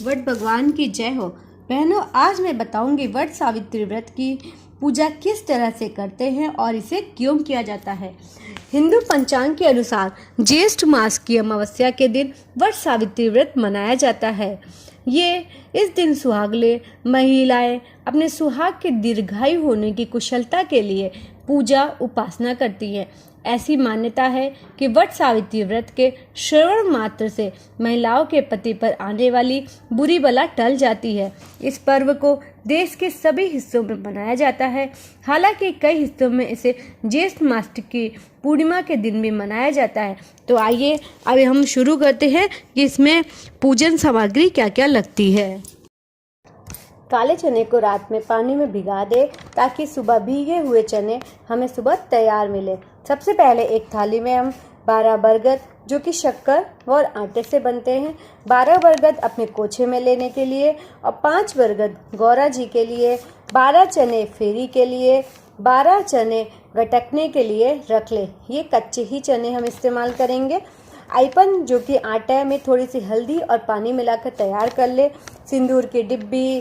What भगवान की जय हो। बहनों, आज मैं बताऊंगी वट सावित्री व्रत की पूजा किस तरह से करते हैं और इसे क्यों किया जाता है। हिंदू पंचांग के अनुसार ज्येष्ठ मास की अमावस्या के दिन वट सावित्री व्रत मनाया जाता है। ये इस दिन सुहागले महिलाएं अपने सुहाग के दीर्घायु होने की कुशलता के लिए पूजा उपासना करती हैं। ऐसी मान्यता है कि वट सावित्री व्रत के श्रवण मात्र से महिलाओं के पति पर आने वाली बुरी बला टल जाती है। इस पर्व को देश के सभी हिस्सों में मनाया जाता है। हालांकि कई हिस्सों में इसे ज्येष्ठ मास की पूर्णिमा के दिन भी मनाया जाता है। तो आइए अभी हम शुरू करते हैं कि इसमें पूजन सामग्री क्या क्या लगती है। काले चने को रात में पानी में भिगा दे ताकि सुबह भीगे हुए चने हमें सुबह तैयार मिले। सबसे पहले एक थाली में हम 12 बरगद जो कि शक्कर और आटे से बनते हैं, 12 बरगद अपने कोछे में लेने के लिए और 5 बरगद गौरा जी के लिए, 12 चने फेरी के लिए, 12 चने गटकने के लिए रख ले। ये कच्चे ही चने हम इस्तेमाल करेंगे। आइपन जो कि आटा में थोड़ी सी हल्दी और पानी मिलाकर तैयार कर ले। सिंदूर की डिब्बी,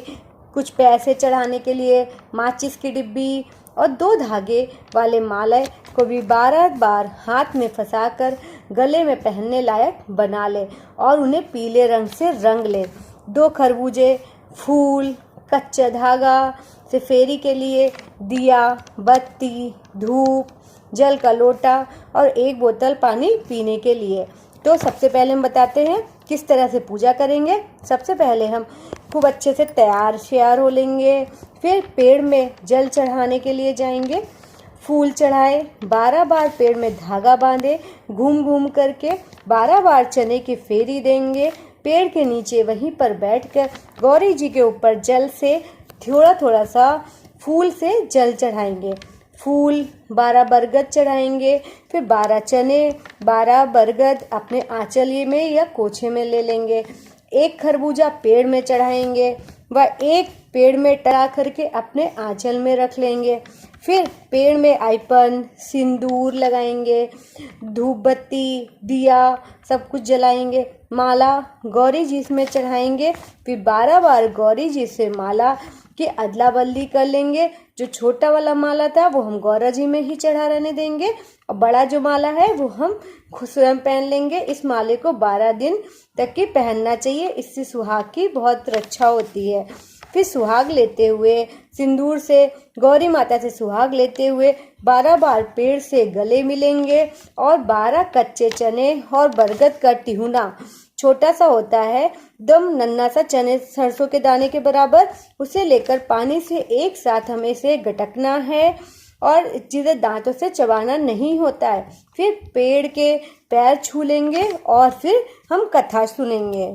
कुछ पैसे चढ़ाने के लिए माचिस की डिब्बी और 2 धागे वाले माले को भी 12 बार हाथ में फंसाकर गले में पहनने लायक बना ले और उन्हें पीले रंग से रंग ले। 2 खरबूजे, फूल, कच्चा धागा से फेरी के लिए, दिया, बत्ती, धूप, जल का लोटा और 1 बोतल पानी पीने के लिए। तो सबसे पहले हम बताते हैं किस तरह से पूजा करेंगे। सबसे पहले हम खूब अच्छे से तैयार हो लेंगे। फिर पेड़ में जल चढ़ाने के लिए जाएंगे। फूल चढ़ाए, 12 बार पेड़ में धागा बांधे, घूम घूम करके 12 बार चने की फेरी देंगे। पेड़ के नीचे वहीं पर बैठकर गौरी जी के ऊपर जल से थोड़ा थोड़ा सा फूल से जल चढ़ाएंगे। फूल 12 बरगद चढ़ाएंगे, फिर 12 चने, 12 बरगद अपने आंचल में या कोछे में ले लेंगे। 1 खरबूजा पेड़ में चढ़ाएंगे व 1 पेड़ में टरा करके अपने आंचल में रख लेंगे। फिर पेड़ में आइपन, सिंदूर लगाएंगे, धूप बत्ती, दिया सब कुछ जलाएंगे। माला गौरी जी में चढ़ाएंगे। फिर 12 बार गौरी जी से माला की अदला बदली कर लेंगे। जो छोटा वाला माला था वो हम गौरा जी में ही चढ़ा रहने देंगे और बड़ा जो माला है वो हम खुद स्वयं पहन लेंगे। इस माले को 12 दिन तक की पहनना चाहिए, इससे सुहाग की बहुत रक्षा होती है। फिर सुहाग लेते हुए सिंदूर से गौरी माता से सुहाग लेते हुए 12 बार पेड़ से गले मिलेंगे और 12 कच्चे चने और बरगद का टिहुना छोटा सा होता है, एकदम नन्हा सा चने सरसों के दाने के बराबर, उसे लेकर पानी से एक साथ हमें इसे गटकना है और चीज़ें दांतों से चबाना नहीं होता है। फिर पेड़ के पैर छू लेंगे और फिर हम कथा सुनेंगे।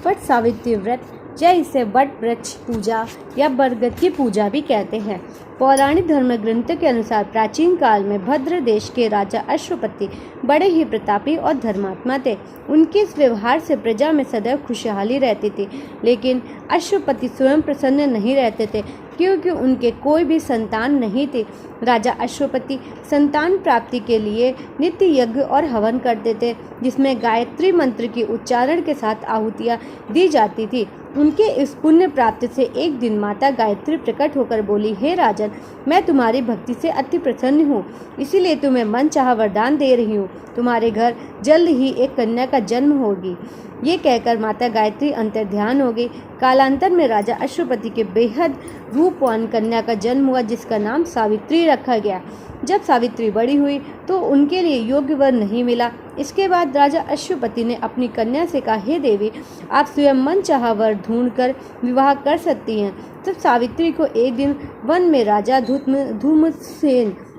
वट सावित्री व्रत या इसे वट वृक्ष पूजा या बरगद की पूजा भी कहते हैं। पौराणिक धर्म ग्रंथों के अनुसार प्राचीन काल में भद्र देश के राजा अश्वपति बड़े ही प्रतापी और धर्मात्मा थे। उनके इस व्यवहार से प्रजा में सदैव खुशहाली रहती थी। लेकिन अश्वपति स्वयं प्रसन्न नहीं रहते थे क्योंकि उनके कोई भी संतान नहीं थी। राजा अश्वपति संतान प्राप्ति के लिए नित्य यज्ञ और हवन करते थे, जिसमें गायत्री मंत्र की उच्चारण के साथ आहुतियाँ दी जाती थी। उनके इस पुण्य प्राप्ति से एक दिन माता गायत्री प्रकट होकर बोली, हे राजन, मैं तुम्हारी भक्ति से अति प्रसन्न हूँ, इसीलिए तुम्हें मन चाहा वरदान दे रही हूँ। तुम्हारे घर जल्द ही एक कन्या का जन्म होगी। ये कहकर माता गायत्री अंतर्ध्यान हो गई। कालांतर में राजा अश्वपति के बेहद रूपवान कन्या का जन्म हुआ, जिसका नाम सावित्री रखा गया। जब सावित्री बड़ी हुई तो उनके लिए योग्य वर नहीं मिला। इसके बाद राजा अश्वपति ने अपनी कन्या से कहा, हे देवी, आप स्वयं मन चाहा वर ढूंढकर विवाह कर सकती हैं। तब सावित्री को एक दिन वन में राजा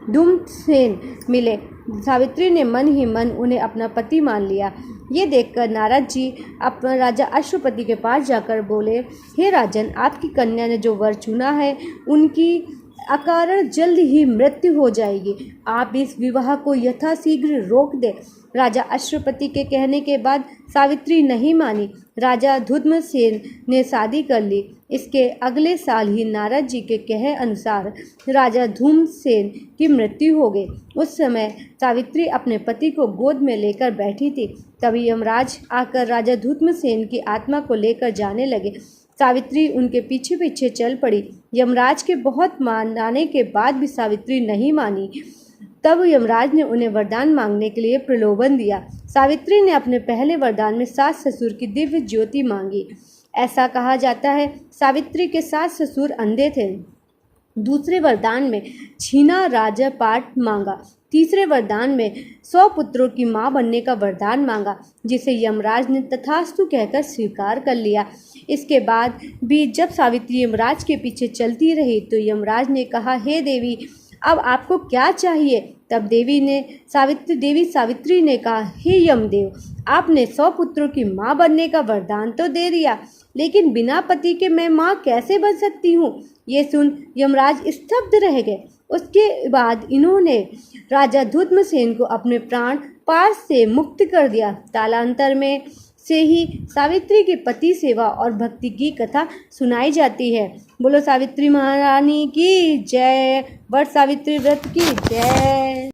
धूमसेन मिले। सावित्री ने मन ही मन उन्हें अपना पति मान लिया। ये देखकर नारद जी अपना राजा अश्वपति के पास जाकर बोले, हे राजन, आपकी कन्या ने जो वर चुना है उनकी अकारण जल्द ही मृत्यु हो जाएगी। आप इस विवाह को यथाशीघ्र रोक दें। राजा अश्वपति के कहने के बाद सावित्री नहीं मानी। राजा धूमसेन ने शादी कर ली। इसके अगले साल ही नारद जी के कहे अनुसार राजा धूम्रसेन की मृत्यु हो गई। उस समय सावित्री अपने पति को गोद में लेकर बैठी थी। तभी यमराज आकर राजा धूम्रसेन की आत्मा को लेकर जाने लगे। सावित्री उनके पीछे पीछे चल पड़ी। यमराज के बहुत मनाने के बाद भी सावित्री नहीं मानी। तब यमराज ने उन्हें वरदान मांगने के लिए प्रलोभन दिया। सावित्री ने अपने पहले वरदान में सास ससुर की दिव्य ज्योति मांगी। ऐसा कहा जाता है सावित्री के सास ससुर अंधे थे। दूसरे वरदान में छीना राजपाट मांगा। तीसरे वरदान में 100 पुत्रों की मां बनने का वरदान मांगा, जिसे यमराज ने तथास्तु कहकर स्वीकार कर लिया। इसके बाद भी जब सावित्री यमराज के पीछे चलती रही तो यमराज ने कहा, हे देवी, अब आपको क्या चाहिए? तब देवी सावित्री ने कहा, हे यमदेव, आपने 100 पुत्रों की मां बनने का वरदान तो दे दिया, लेकिन बिना पति के मैं मां कैसे बन सकती हूँ? ये सुन यमराज स्तब्ध रह गए। उसके बाद इन्होंने राजा धूम्रसेन को अपने प्राण पास से मुक्त कर दिया। कालांतर में से ही सावित्री की पति सेवा और भक्ति की कथा सुनाई जाती है। बोलो सावित्री महारानी की जय। वट सावित्री व्रत की जय।